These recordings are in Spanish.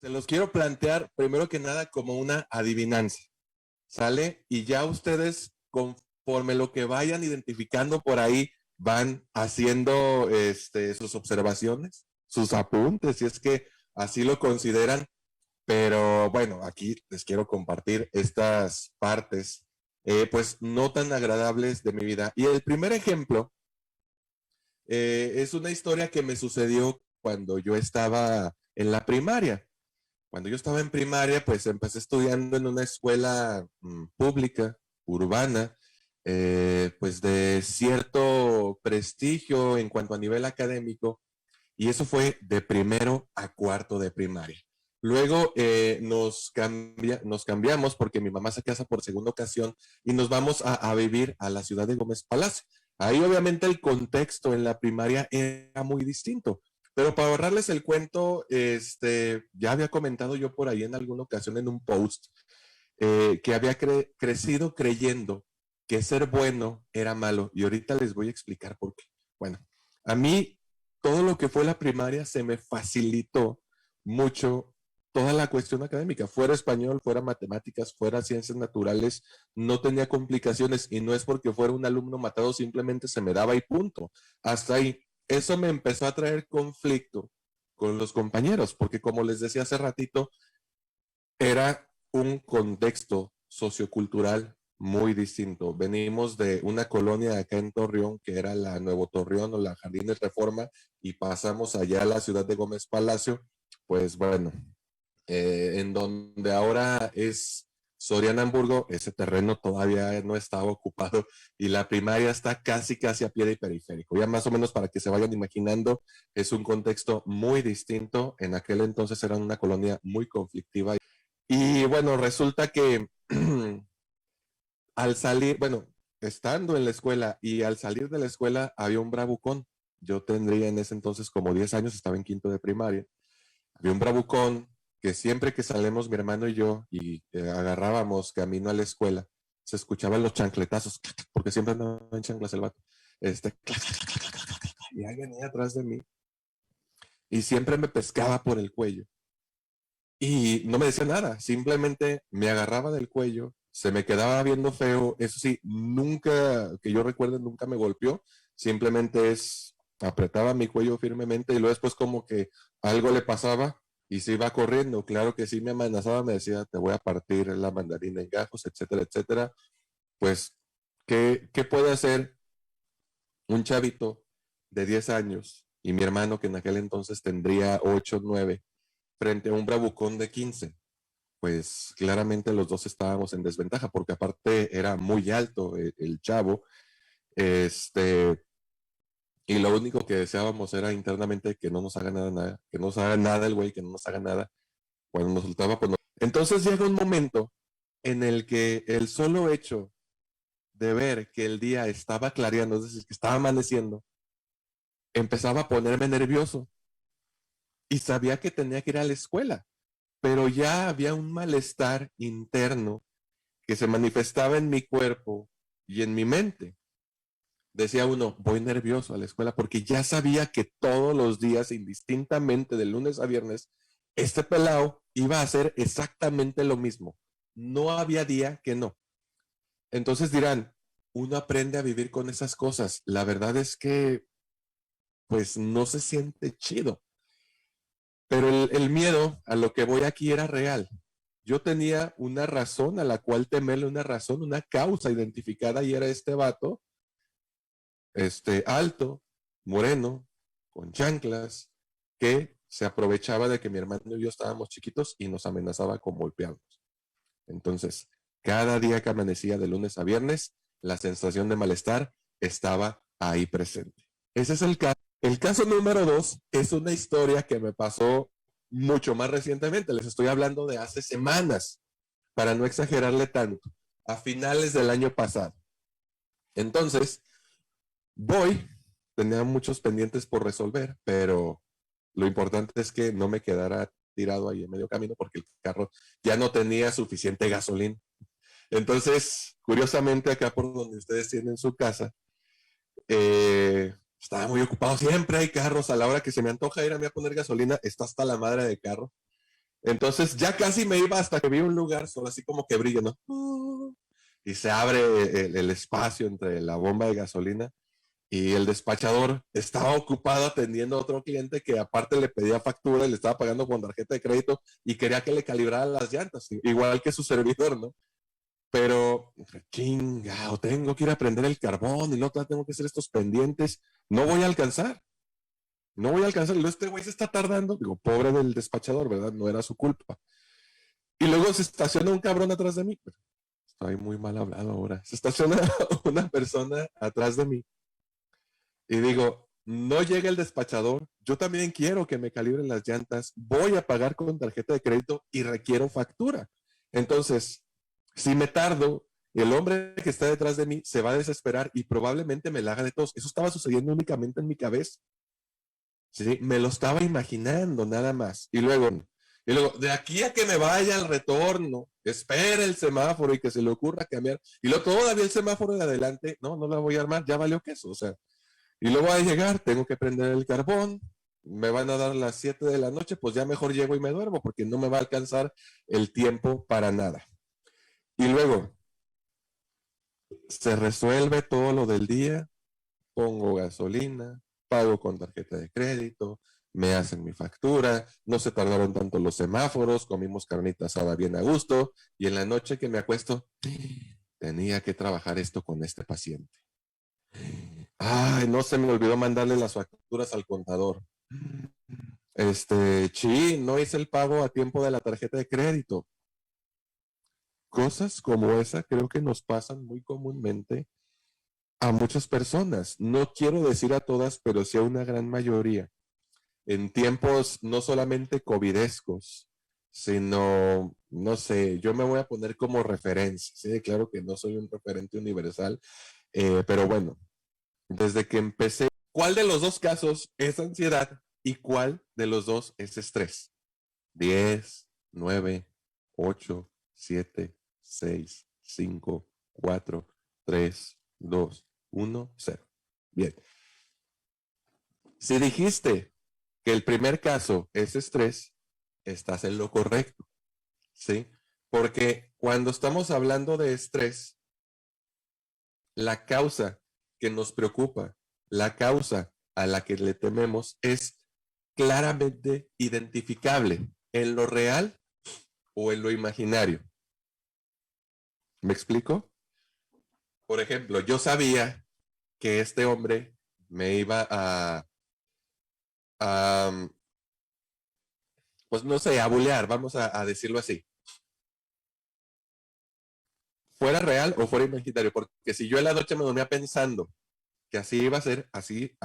Se los quiero plantear primero que nada como una adivinanza, ¿sale? Y ya ustedes, conforme lo que vayan identificando por ahí, van haciendo sus observaciones, sus apuntes, si es que así lo consideran. Pero bueno, aquí les quiero compartir estas partes, pues no tan agradables de mi vida. Y el primer ejemplo es una historia que me sucedió cuando yo estaba en la primaria. Cuando yo estaba en primaria, pues empecé estudiando en una escuela pública, urbana, pues de cierto prestigio en cuanto a nivel académico, y eso fue de primero a cuarto de primaria. Luego nos cambiamos porque mi mamá se casa por segunda ocasión y nos vamos a vivir a la ciudad de Gómez Palacio. Ahí obviamente el contexto en la primaria era muy distinto. Pero para ahorrarles el cuento, ya había comentado yo por ahí en alguna ocasión en un post que había crecido creyendo que ser bueno era malo. Y ahorita les voy a explicar por qué. Bueno, a mí todo lo que fue la primaria se me facilitó mucho toda la cuestión académica, fuera español, fuera matemáticas, fuera ciencias naturales, no tenía complicaciones y no es porque fuera un alumno matado, simplemente se me daba y punto. Hasta ahí. Eso me empezó a traer conflicto con los compañeros, porque como les decía hace ratito, era un contexto sociocultural muy distinto. Venimos de una colonia acá en Torreón, que era la Nuevo Torreón o la Jardines Reforma, y pasamos allá a la ciudad de Gómez Palacio, pues bueno, en donde ahora es Soriana Hamburgo, ese terreno todavía no estaba ocupado y la primaria está casi a pie de periférico. Ya más o menos para que se vayan imaginando, es un contexto muy distinto. En aquel entonces era una colonia muy conflictiva. Y bueno, resulta que al salir, bueno, estando en la escuela y al salir de la escuela había un bravucón. Yo tendría en ese entonces como 10 años, estaba en quinto de primaria. Había un bravucón que siempre que salemos mi hermano y yo y agarrábamos camino a la escuela, se escuchaban los chancletazos, porque siempre andaba en chanclas el vato. Y ahí venía atrás de mí y siempre me pescaba por el cuello. Y no me decía nada, simplemente me agarraba del cuello, se me quedaba viendo feo, eso sí, nunca, que yo recuerde, nunca me golpeó, simplemente apretaba mi cuello firmemente y luego después como que algo le pasaba y se iba corriendo, claro que sí me amenazaba, me decía, te voy a partir la mandarina en gajos, etcétera, etcétera. Pues, ¿qué puede hacer un chavito de 10 años y mi hermano que en aquel entonces tendría 8 9 frente a un bravucón de 15? Pues claramente los dos estábamos en desventaja, porque aparte era muy alto el chavo, y lo único que deseábamos era internamente que no nos haga nada, que no nos haga nada el güey, que no nos haga nada. Cuando nos soltaba, pues no. Entonces llega un momento en el que el solo hecho de ver que el día estaba clareando, es decir, que estaba amaneciendo, empezaba a ponerme nervioso y sabía que tenía que ir a la escuela, pero ya había un malestar interno que se manifestaba en mi cuerpo y en mi mente. Decía uno, voy nervioso a la escuela porque ya sabía que todos los días, indistintamente de lunes a viernes, este pelado iba a hacer exactamente lo mismo. No había día que no. Entonces dirán, uno aprende a vivir con esas cosas. La verdad es que, pues, no se siente chido. Pero el miedo a lo que voy aquí era real. Yo tenía una razón a la cual temerle, una razón, una causa identificada y era este vato, alto, moreno, con chanclas, que se aprovechaba de que mi hermano y yo estábamos chiquitos y nos amenazaba con golpearnos. Entonces, cada día que amanecía de lunes a viernes, la sensación de malestar estaba ahí presente. Ese es el caso. El caso número 2 es una historia que me pasó mucho más recientemente. Les estoy hablando de hace semanas, para no exagerarle tanto, a finales del año pasado. Entonces, tenía muchos pendientes por resolver, pero lo importante es que no me quedara tirado ahí en medio camino porque el carro ya no tenía suficiente gasolina. Entonces, curiosamente, acá por donde ustedes tienen su casa, estaba muy ocupado. Siempre hay carros. A la hora que se me antoja ir a mí a poner gasolina, está hasta la madre de carro. Entonces ya casi me iba hasta que vi un lugar solo así como que brilla, ¿no? Y se abre el espacio entre la bomba de gasolina y el despachador estaba ocupado atendiendo a otro cliente que aparte le pedía factura y le estaba pagando con tarjeta de crédito y quería que le calibrara las llantas, igual que su servidor, ¿no? Pero, chingado, tengo que ir a prender el carbón y no tengo que hacer estos pendientes, no voy a alcanzar, no voy a alcanzar. Y luego este güey se está tardando, digo, pobre del despachador, ¿verdad? No era su culpa. Y luego se estaciona un cabrón atrás de mí. Estoy muy mal hablado ahora. Se estaciona una persona atrás de mí y digo, no llega el despachador, yo también quiero que me calibren las llantas, voy a pagar con tarjeta de crédito y requiero factura. Entonces, si me tardo, el hombre que está detrás de mí se va a desesperar y probablemente me la haga de tos. Eso estaba sucediendo únicamente en mi cabeza. ¿Sí? Me lo estaba imaginando nada más. Y luego, de aquí a que me vaya al retorno, espera el semáforo y que se le ocurra cambiar. Y luego todavía el semáforo de adelante, no la voy a armar, ya valió queso. O sea, y luego a llegar, tengo que prender el carbón, me van a dar las 7 de la noche, pues ya mejor llego y me duermo porque no me va a alcanzar el tiempo para nada. Y luego se resuelve todo lo del día, pongo gasolina, pago con tarjeta de crédito, me hacen mi factura, no se tardaron tanto los semáforos, comimos carnita asada bien a gusto y en la noche que me acuesto, tenía que trabajar esto con este paciente. Ay, no se me olvidó mandarle las facturas al contador. No hice el pago a tiempo de la tarjeta de crédito. Cosas como esa creo que nos pasan muy comúnmente a muchas personas. No quiero decir a todas, pero sí a una gran mayoría. En tiempos no solamente covidescos, sino, no sé, yo me voy a poner como referencia. Sí, claro que no soy un referente universal, pero bueno, desde que empecé, ¿cuál de los dos casos es ansiedad y cuál de los dos es estrés? 10, 9, 8, 7, 6, 5, 4, 3, 2, 1, 0. Bien. Si dijiste que el primer caso es estrés, estás en lo correcto, ¿sí? Porque cuando estamos hablando de estrés, la causa que nos preocupa, la causa a la que le tememos es claramente identificable en lo real o en lo imaginario. ¿Me explico? Por ejemplo, yo sabía que este hombre me iba a pues no sé, a bulear, vamos a decirlo así. Fuera real o fuera imaginario, porque si yo en la noche me dormía pensando que así iba a ser, así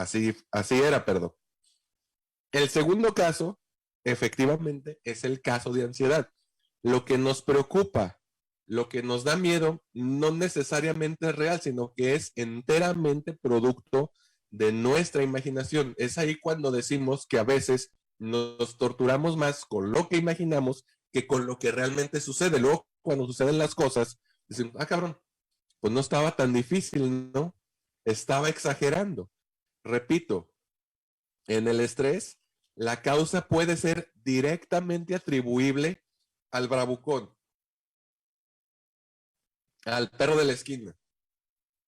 era, perdón. El segundo caso, efectivamente, es el caso de ansiedad. Lo que nos preocupa, lo que nos da miedo, no necesariamente es real, sino que es enteramente producto de nuestra imaginación. Es ahí cuando decimos que a veces nos torturamos más con lo que imaginamos que con lo que realmente sucede. Luego, cuando suceden las cosas, decimos, ah, cabrón, pues no estaba tan difícil, ¿no? Estaba exagerando. Repito, en el estrés, la causa puede ser directamente atribuible al bravucón, al perro de la esquina,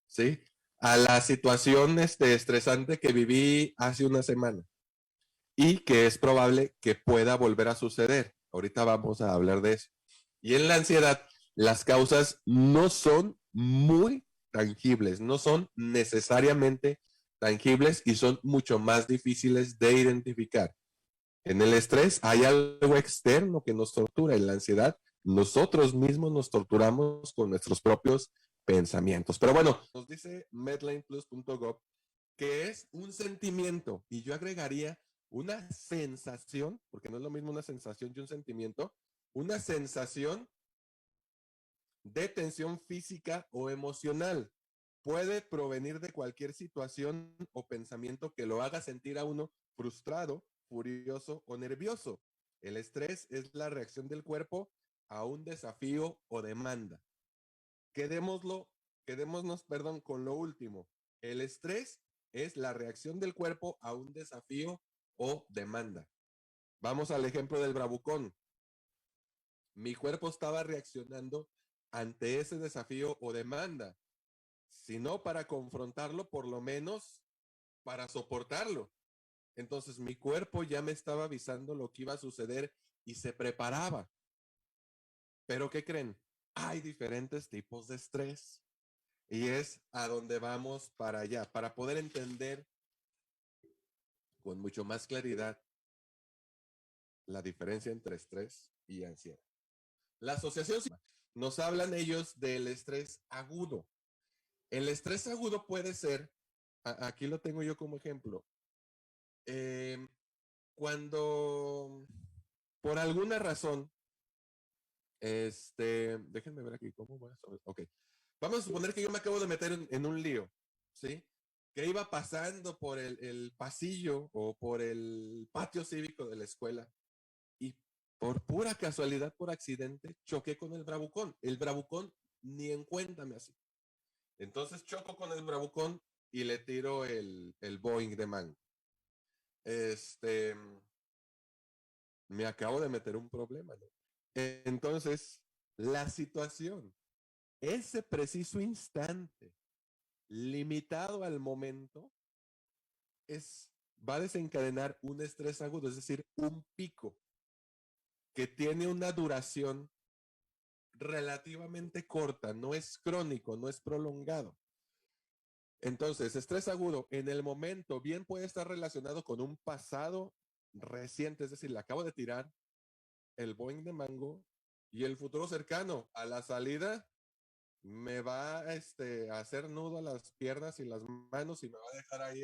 ¿sí? A la situación estresante que viví hace una semana y que es probable que pueda volver a suceder. Ahorita vamos a hablar de eso. Y en la ansiedad, las causas no son muy tangibles, no son necesariamente tangibles y son mucho más difíciles de identificar. En el estrés hay algo externo que nos tortura. En la ansiedad, nosotros mismos nos torturamos con nuestros propios pensamientos. Pero bueno, nos dice medlineplus.gov que es un sentimiento y yo agregaría una sensación, porque no es lo mismo una sensación y un sentimiento, una sensación de tensión física o emocional. Puede provenir de cualquier situación o pensamiento que lo haga sentir a uno frustrado, furioso o nervioso. El estrés es la reacción del cuerpo a un desafío o demanda. Quedémoslo, quedémonos, con lo último. El estrés es la reacción del cuerpo a un desafío o demanda. Vamos al ejemplo del bravucón. Mi cuerpo estaba reaccionando ante ese desafío o demanda, sino para confrontarlo, por lo menos para soportarlo. Entonces mi cuerpo ya me estaba avisando lo que iba a suceder y se preparaba. Pero ¿qué creen? Hay diferentes tipos de estrés y es a donde vamos para allá, para poder entender con mucho más claridad la diferencia entre estrés y ansiedad. La asociación nos hablan ellos del estrés agudo. El estrés agudo puede ser, aquí lo tengo yo como ejemplo, eh, cuando por alguna razón, déjenme ver aquí, ¿cómo voy a saber? Ok, vamos a suponer que yo me acabo de meter en un lío, ¿sí? Que iba pasando por el pasillo o por el patio cívico de la escuela y por pura casualidad, por accidente, choqué con el bravucón. El bravucón ni en cuenta me hace. Entonces choco con el bravucón y le tiro el Boeing de mango. Este, me acabo de meter un problema, ¿no? Entonces, la situación, ese preciso instante, limitado al momento, va a desencadenar un estrés agudo, es decir, un pico que tiene una duración relativamente corta, no es crónico, no es prolongado. Entonces, estrés agudo en el momento bien puede estar relacionado con un pasado reciente, es decir, le acabo de tirar el Boeing de mango y el futuro cercano a la salida me va a hacer nudo a las piernas y las manos y me va a dejar ahí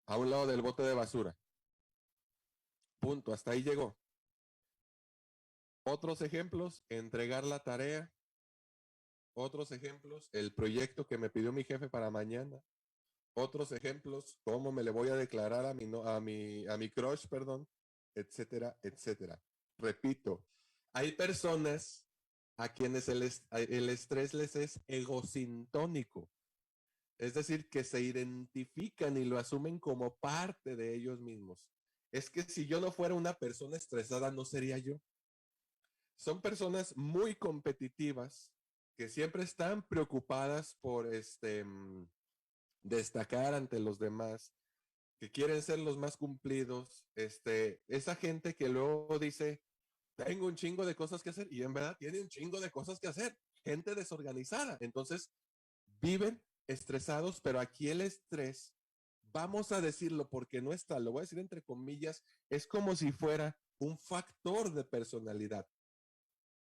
a un lado del bote de basura. Punto, hasta ahí llegó. Otros ejemplos, entregar la tarea. Otros ejemplos, el proyecto que me pidió mi jefe para mañana. Otros ejemplos, cómo me le voy a declarar a mi crush, perdón, etcétera, etcétera. Repito, hay personas a quienes el estrés les es egosintónico, es decir, que se identifican y lo asumen como parte de ellos mismos. Es que si yo no fuera una persona estresada, no sería yo. Son personas muy competitivas que siempre están preocupadas por destacar ante los demás, que quieren ser los más cumplidos, esa gente que luego dice, tengo un chingo de cosas que hacer y en verdad tiene un chingo de cosas que hacer, gente desorganizada, entonces viven estresados, pero aquí el estrés, vamos a decirlo porque no está, lo voy a decir entre comillas, es como si fuera un factor de personalidad,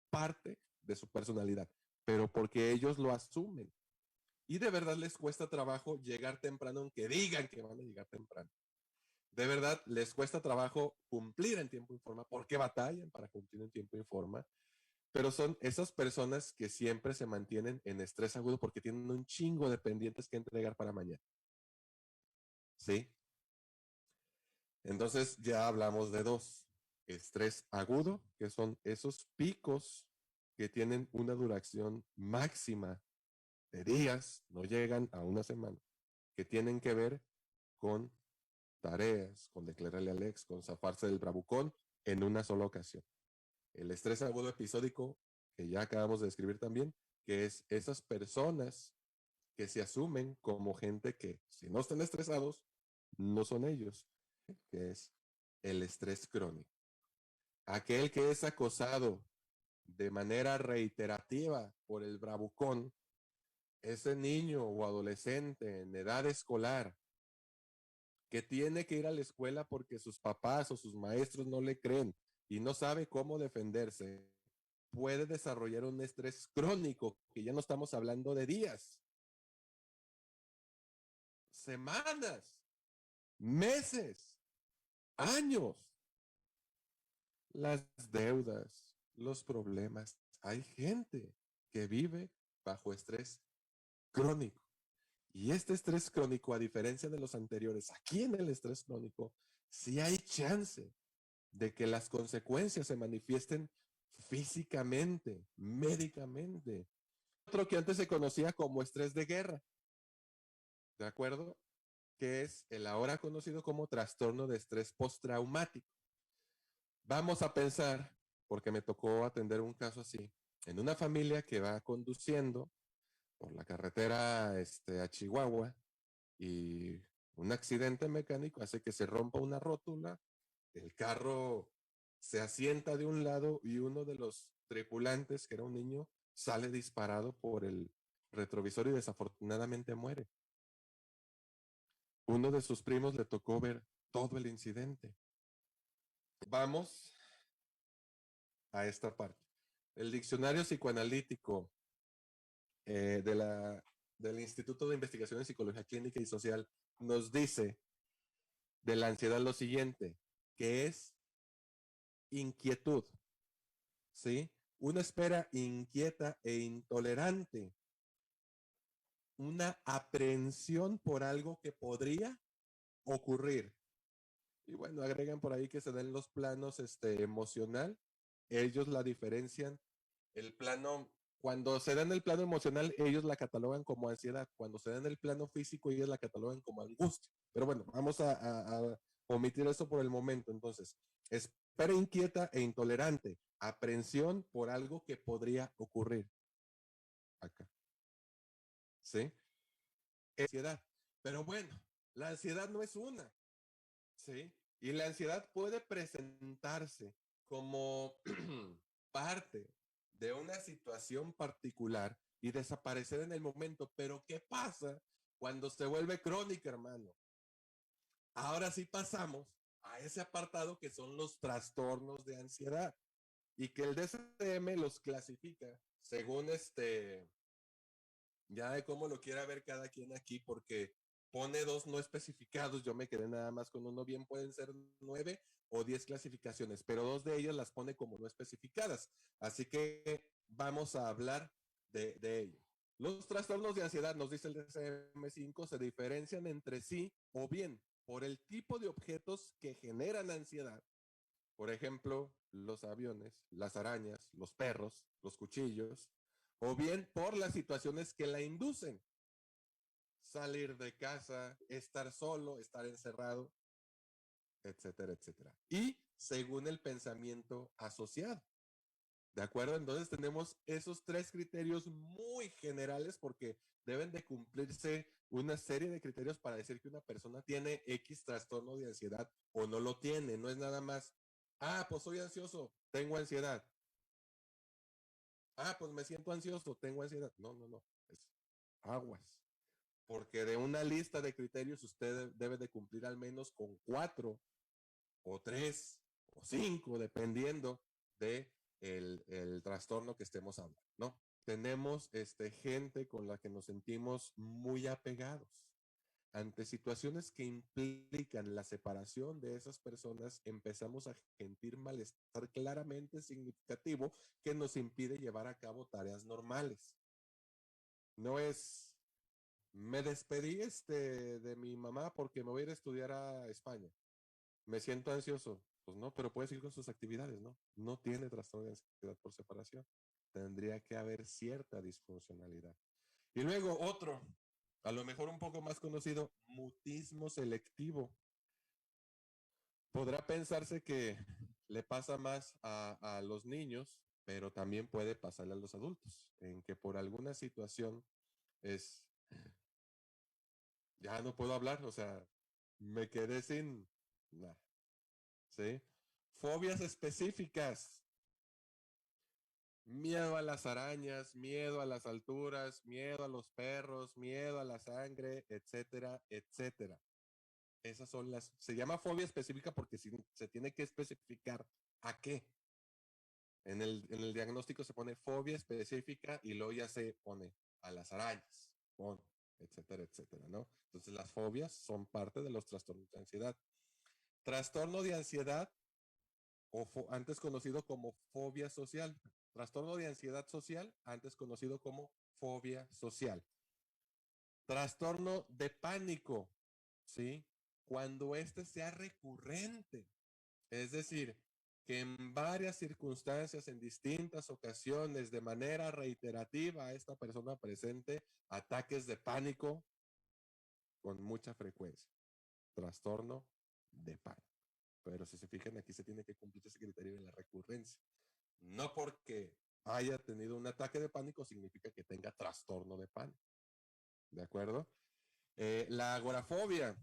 parte de su personalidad, pero porque ellos lo asumen. Y de verdad les cuesta trabajo llegar temprano, aunque digan que van a llegar temprano. De verdad les cuesta trabajo cumplir en tiempo y forma, porque batallan para cumplir en tiempo y forma. Pero son esas personas que siempre se mantienen en estrés agudo porque tienen un chingo de pendientes que entregar para mañana. ¿Sí? Entonces ya hablamos de dos. Estrés agudo, que son esos picos que tienen una duración máxima de días, no llegan a una semana, que tienen que ver con tareas, con declararle al ex, con zafarse del bravucón en una sola ocasión. El estrés agudo episódico, que ya acabamos de describir también, que es esas personas que se asumen como gente que, si no están estresados, no son ellos, que es el estrés crónico. Aquel que es acosado de manera reiterativa por el bravucón, ese niño o adolescente en edad escolar que tiene que ir a la escuela porque sus papás o sus maestros no le creen y no sabe cómo defenderse, puede desarrollar un estrés crónico, que ya no estamos hablando de días, semanas, meses, años. Las deudas, los problemas. Hay gente que vive bajo estrés crónico. Y este estrés crónico, a diferencia de los anteriores, aquí en el estrés crónico, sí hay chance de que las consecuencias se manifiesten físicamente, médicamente. Otro que antes se conocía como estrés de guerra, ¿de acuerdo? Que es el ahora conocido como trastorno de estrés postraumático. Vamos a pensar porque me tocó atender un caso así, en una familia que va conduciendo por la carretera a Chihuahua y un accidente mecánico hace que se rompa una rótula, el carro se asienta de un lado y uno de los tripulantes, que era un niño, sale disparado por el retrovisor y desafortunadamente muere. Uno de sus primos le tocó ver todo el incidente. Vamos a esta parte. El diccionario psicoanalítico eh, de la, del Instituto de Investigación en Psicología Clínica y Social nos dice de la ansiedad lo siguiente, que es inquietud, ¿sí? Una espera inquieta e intolerante, una aprehensión por algo que podría ocurrir. Y bueno, agregan por ahí que se dan los planos emocional. Ellos la diferencian. El plano, cuando se da en el plano emocional, ellos la catalogan como ansiedad. Cuando se da en el plano físico, ellos la catalogan como angustia. Pero bueno, vamos a omitir eso por el momento. Entonces, espera inquieta e intolerante. Aprensión por algo que podría ocurrir acá. ¿Sí? Ansiedad. Pero bueno, la ansiedad no es una. ¿Sí? Y la ansiedad puede presentarse como parte de una situación particular y desaparecer en el momento. Pero ¿qué pasa cuando se vuelve crónica, hermano? Ahora sí pasamos a ese apartado que son los trastornos de ansiedad y que el DSM los clasifica según ya de cómo lo quiera ver cada quien aquí, porque pone dos no especificados, yo me quedé nada más con uno, bien pueden ser 9 o 10 clasificaciones, pero dos de ellas las pone como no especificadas. Así que vamos a hablar de ello. Los trastornos de ansiedad, nos dice el DSM-5, se diferencian entre sí o bien por el tipo de objetos que generan ansiedad. Por ejemplo, los aviones, las arañas, los perros, los cuchillos, o bien por las situaciones que la inducen. Salir de casa, estar solo, estar encerrado, etcétera, etcétera. Y según el pensamiento asociado. ¿De acuerdo? Entonces tenemos esos 3 criterios muy generales porque deben de cumplirse una serie de criterios para decir que una persona tiene X trastorno de ansiedad o no lo tiene. No es nada más, pues soy ansioso, tengo ansiedad. Pues me siento ansioso, tengo ansiedad. No, no, no. Es aguas. Porque de una lista de criterios usted debe de cumplir al menos con 4 o 3 o 5, dependiendo de el trastorno que estemos hablando, ¿no? Tenemos gente con la que nos sentimos muy apegados. Ante situaciones que implican la separación de esas personas, empezamos a sentir malestar claramente significativo que nos impide llevar a cabo tareas normales. No es, me despedí de mi mamá porque me voy a ir a estudiar a España. Me siento ansioso. Pues no, pero puede seguir con sus actividades, ¿no? No tiene trastorno de ansiedad por separación. Tendría que haber cierta disfuncionalidad. Y luego otro, a lo mejor un poco más conocido, mutismo selectivo. Podrá pensarse que le pasa más a los niños, pero también puede pasarle a los adultos, en que por alguna situación es, ya no puedo hablar, o sea, me quedé sin nada, ¿sí? Fobias específicas, miedo a las arañas, miedo a las alturas, miedo a los perros, miedo a la sangre, etcétera, etcétera. Esas son se llama fobia específica porque se tiene que especificar a qué. En el diagnóstico se pone fobia específica y luego ya se pone a las arañas, etcétera, etcétera, ¿no? Entonces las fobias son parte de los trastornos de ansiedad. Trastorno de ansiedad, o antes conocido como fobia social. Trastorno de ansiedad social, antes conocido como fobia social. Trastorno de pánico, ¿sí? Cuando este sea recurrente, es decir, que en varias circunstancias, en distintas ocasiones, de manera reiterativa, esta persona presente ataques de pánico con mucha frecuencia. Trastorno de pánico. Pero si se fijan, aquí se tiene que cumplir ese criterio de la recurrencia. No porque haya tenido un ataque de pánico significa que tenga trastorno de pánico. ¿De acuerdo? La agorafobia,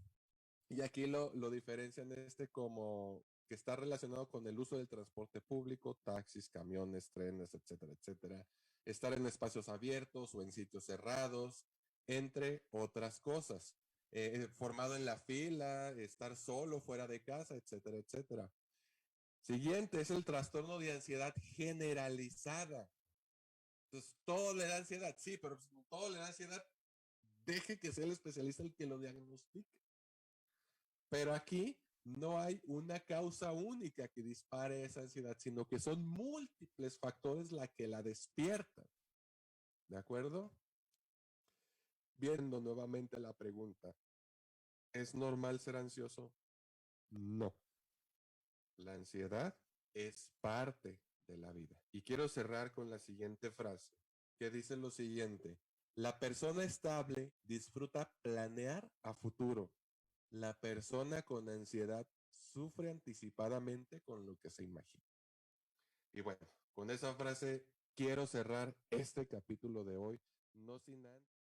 y aquí lo diferencian como que está relacionado con el uso del transporte público, taxis, camiones, trenes, etcétera, etcétera. Estar en espacios abiertos o en sitios cerrados, entre otras cosas. Formado en la fila, estar solo fuera de casa, etcétera, etcétera. Siguiente es el trastorno de ansiedad generalizada. Entonces, todo le da ansiedad, sí, pero todo le da ansiedad. Deje que sea el especialista el que lo diagnostique. Pero aquí no hay una causa única que dispare esa ansiedad, sino que son múltiples factores la que la despiertan. ¿De acuerdo? Viendo nuevamente la pregunta, ¿es normal ser ansioso? No. La ansiedad es parte de la vida. Y quiero cerrar con la siguiente frase, que dice lo siguiente: la persona estable disfruta planear a futuro. La persona con ansiedad sufre anticipadamente con lo que se imagina. Y bueno, con esa frase quiero cerrar este capítulo de hoy, no sin antes